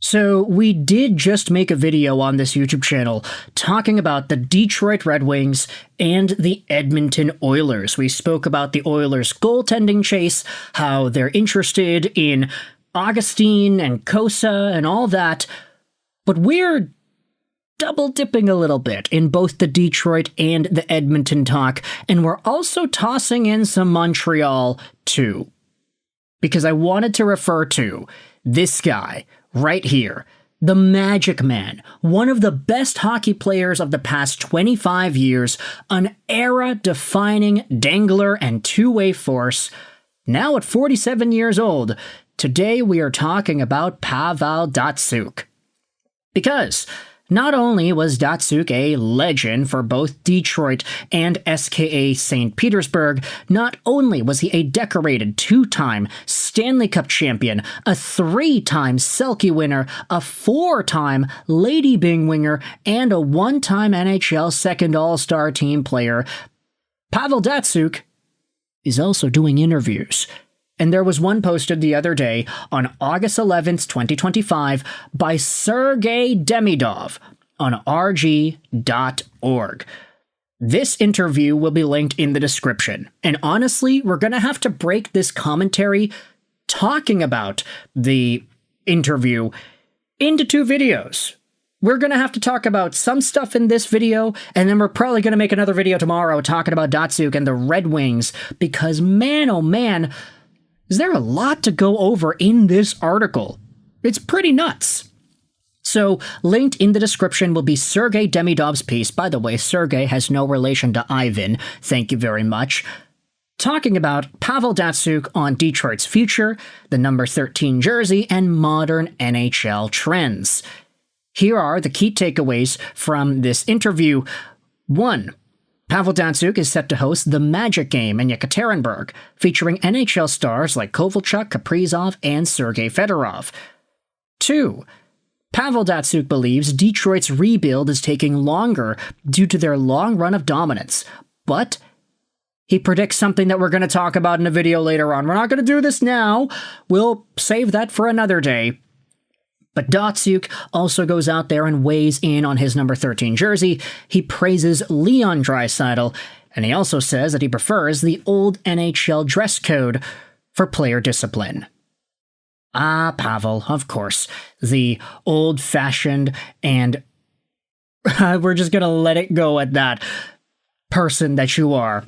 So we did just make a video on this YouTube channel talking about the Detroit Red Wings and the Edmonton Oilers. We spoke about the Oilers' goaltending chase, how they're interested in Augustine and Kosa and all that, but we're double dipping a little bit in both the Detroit and the Edmonton talk, and we're also tossing in some Montreal too. Because I wanted to refer to this guy right here, the Magic Man, one of the best hockey players of the past 25 years, an era-defining dangler and two-way force. Now at 47 years old, today we are talking about Pavel Datsyuk. Because not only was Datsyuk a legend for both Detroit and SKA St. Petersburg, not only was he a decorated two-time Stanley Cup champion, a three-time Selke winner, a four-time Lady Byng winner, and a one-time NHL second All-Star team player, Pavel Datsyuk is also doing interviews. And there was one posted the other day on August 11th, 2025 by Sergei Demidov on rg.org. This interview will be linked in the description. And honestly, we're going to have to break this commentary talking about the interview into two videos. We're going to have to talk about some stuff in this video, and then we're probably going to make another video tomorrow talking about Datsyuk and the Red Wings, because man, oh man, is there a lot to go over in this article? It's pretty nuts. So, linked in the description will be Sergei Demidov's piece. By the way, Sergei has no relation to Ivan. Thank you very much. Talking about Pavel Datsyuk on Detroit's future, the number 13 jersey, and modern NHL trends. Here are the key takeaways from this interview. 1. Pavel Datsyuk is set to host the Magic Game in Yekaterinburg, featuring NHL stars like Kovalchuk, Kaprizov, and Sergei Fedorov. 2. Pavel Datsyuk believes Detroit's rebuild is taking longer due to their long run of dominance, but he predicts something that we're going to talk about in a video later on. We're not going to do this now. We'll save that for another day. But Datsyuk also goes out there and weighs in on his number 13 jersey. He praises Leon Draisaitl, and he also says that he prefers the old NHL dress code for player discipline. Ah, Pavel, of course, the old-fashioned and we're just going to let it go at that person that you are.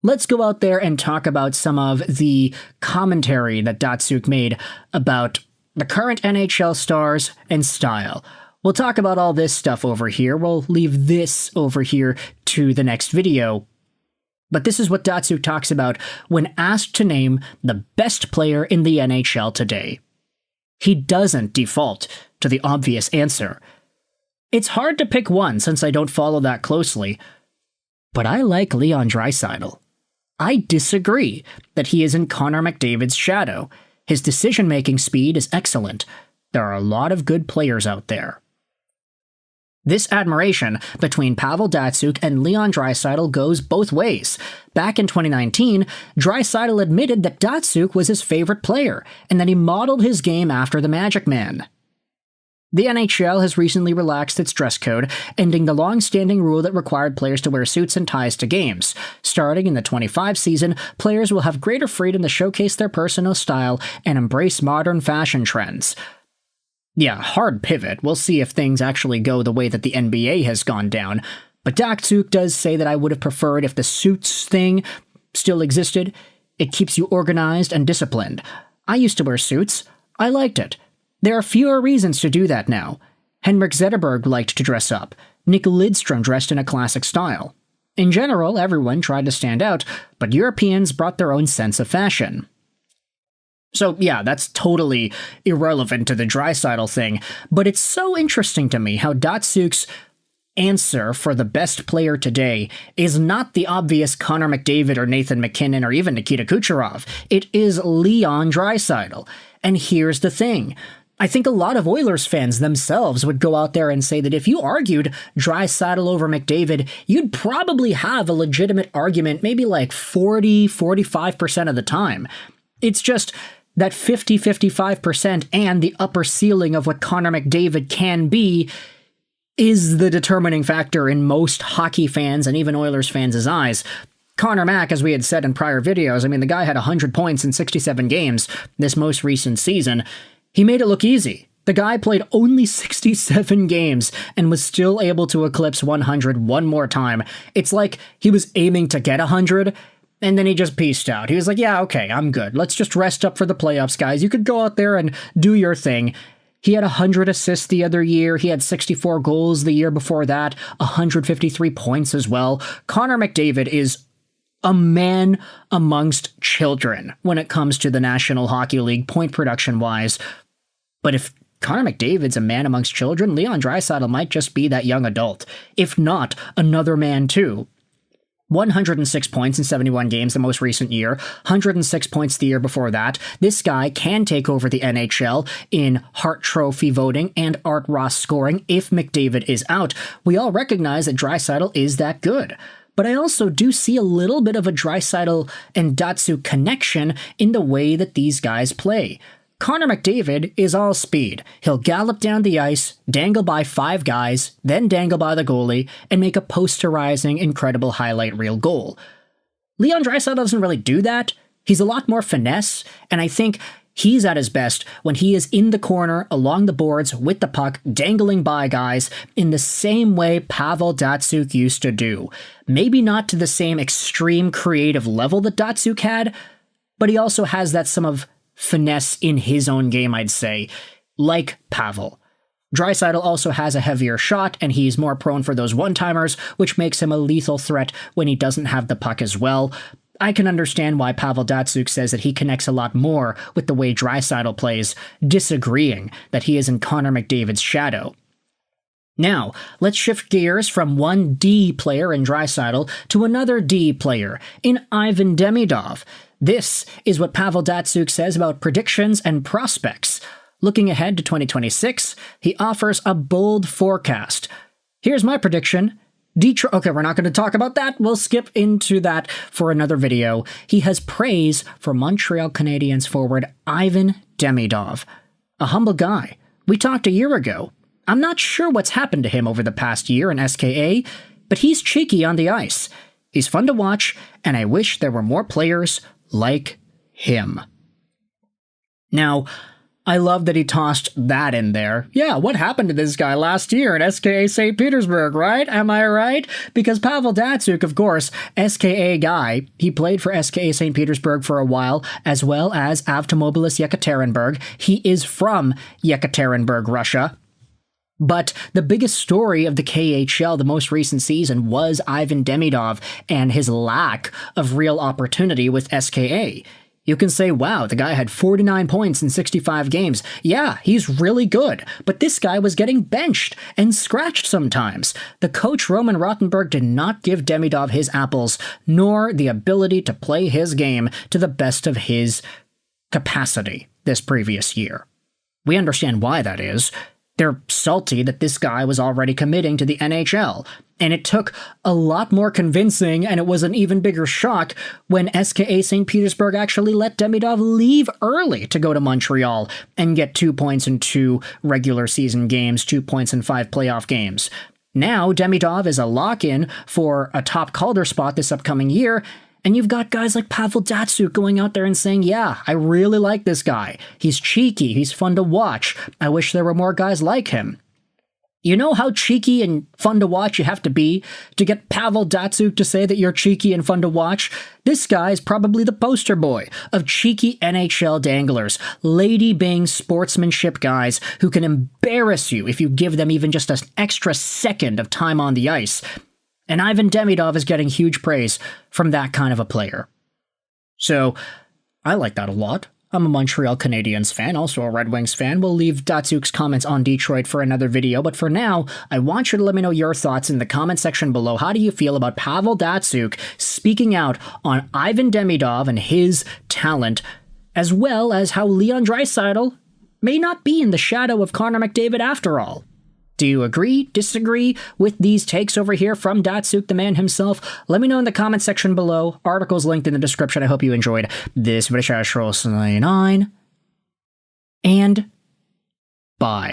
Let's go out there and talk about some of the commentary that Datsyuk made about the current NHL stars and style. We'll talk about all this stuff over here. We'll leave this over here to the next video. But this is what Datsyuk talks about when asked to name the best player in the NHL today. He doesn't default to the obvious answer. It's hard to pick one since I don't follow that closely, but I like Leon Draisaitl. I disagree that he is in Connor McDavid's shadow. His decision-making speed is excellent. There are a lot of good players out there. This admiration between Pavel Datsyuk and Leon Draisaitl goes both ways. Back in 2019, Draisaitl admitted that Datsyuk was his favorite player, and that he modeled his game after the Magic Man. The NHL has recently relaxed its dress code, ending the long-standing rule that required players to wear suits and ties to games. Starting in the 25 season, players will have greater freedom to showcase their personal style and embrace modern fashion trends. Yeah, hard pivot. We'll see if things actually go the way that the NBA has gone down. But Datsyuk does say that I would have preferred if the suits thing still existed. It keeps you organized and disciplined. I used to wear suits. I liked it. There are fewer reasons to do that now. Henrik Zetterberg liked to dress up. Nick Lidstrom dressed in a classic style. In general, everyone tried to stand out, but Europeans brought their own sense of fashion. So yeah, that's totally irrelevant to the Draisaitl thing, but it's so interesting to me how Datsyuk's answer for the best player today is not the obvious Connor McDavid or Nathan MacKinnon or even Nikita Kucherov. It is Leon Draisaitl. And here's the thing. I think a lot of Oilers fans themselves would go out there and say that if you argued Draisaitl over McDavid, you'd probably have a legitimate argument maybe like 40-45% of the time. It's just that 50-55% and the upper ceiling of what Connor McDavid can be is the determining factor in most hockey fans and even Oilers fans' eyes. Connor Mack, as we had said in prior videos, I mean, the guy had 100 points in 67 games this most recent season. He made it look easy. The guy played only 67 games and was still able to eclipse 100 one more time. It's like he was aiming to get 100, and then he just peaced out. He was like, yeah, okay, I'm good. Let's just rest up for the playoffs, guys. You could go out there and do your thing. He had 100 assists the other year. He had 64 goals the year before that, 153 points as well. Connor McDavid is a man amongst children when it comes to the National Hockey League point production-wise. But if Connor McDavid's a man amongst children, Leon Draisaitl might just be that young adult, if not another man too. 106 points in 71 games the most recent year, 106 points the year before that. This guy can take over the NHL in Hart Trophy voting and Art Ross scoring if McDavid is out. We all recognize that Draisaitl is that good. But I also do see a little bit of a Draisaitl and Datsyuk connection in the way that these guys play. Connor McDavid is all speed. He'll gallop down the ice, dangle by 5 guys, then dangle by the goalie, and make a posterizing, incredible highlight reel goal. Leon Draisaitl doesn't really do that. He's a lot more finesse, and I think he's at his best when he is in the corner, along the boards, with the puck, dangling by guys, in the same way Pavel Datsyuk used to do. Maybe not to the same extreme creative level that Datsyuk had, but he also has that some of finesse in his own game, I'd say, like Pavel. Draisaitl also has a heavier shot, and he's more prone for those one-timers, which makes him a lethal threat when he doesn't have the puck as well. I can understand why Pavel Datsyuk says that he connects a lot more with the way Draisaitl plays, disagreeing that he is in Connor McDavid's shadow. Now, let's shift gears from one D player in Draisaitl to another D player in Ivan Demidov. This is what Pavel Datsyuk says about predictions and prospects. Looking ahead to 2026, he offers a bold forecast. Here's my prediction. Detroit. Okay, we're not going to talk about that. We'll skip into that for another video. He has praise for Montreal Canadiens forward Ivan Demidov. A humble guy. We talked a year ago. I'm not sure what's happened to him over the past year in SKA, but he's cheeky on the ice. He's fun to watch, and I wish there were more players like him. Now, I love that he tossed that in there. Yeah, what happened to this guy last year in SKA St. Petersburg, right? Am I right? Because Pavel Datsyuk, of course, SKA guy, he played for SKA St. Petersburg for a while, as well as Avtomobilis Yekaterinburg. He is from Yekaterinburg, Russia. But the biggest story of the KHL the most recent season was Ivan Demidov and his lack of real opportunity with SKA. You can say, wow, the guy had 49 points in 65 games. Yeah, he's really good. But this guy was getting benched and scratched sometimes. The coach Roman Rothenberg did not give Demidov his apples, nor the ability to play his game to the best of his capacity this previous year. We understand why that is. They're salty that this guy was already committing to the NHL, and it took a lot more convincing, and it was an even bigger shock when SKA St. Petersburg actually let Demidov leave early to go to Montreal and get 2 points in 2 regular season games, 2 points in 5 playoff games. Now, Demidov is a lock-in for a top Calder spot this upcoming year, and you've got guys like Pavel Datsyuk going out there and saying, yeah, I really like this guy. He's cheeky. He's fun to watch. I wish there were more guys like him. You know how cheeky and fun to watch you have to be to get Pavel Datsyuk to say that you're cheeky and fun to watch? This guy is probably the poster boy of cheeky NHL danglers, Lady Bing sportsmanship guys who can embarrass you if you give them even just an extra second of time on the ice. And Ivan Demidov is getting huge praise from that kind of a player. So, I like that a lot. I'm a Montreal Canadiens fan, also a Red Wings fan. We'll leave Datsyuk's comments on Detroit for another video, but for now, I want you to let me know your thoughts in the comment section below. How do you feel about Pavel Datsyuk speaking out on Ivan Demidov and his talent, as well as how Leon Draisaitl may not be in the shadow of Connor McDavid after all? Do you agree, disagree with these takes over here from Datsyuk, the man himself? Let me know in the comment section below. Articles linked in the description. I hope you enjoyed this video. 9 and bye.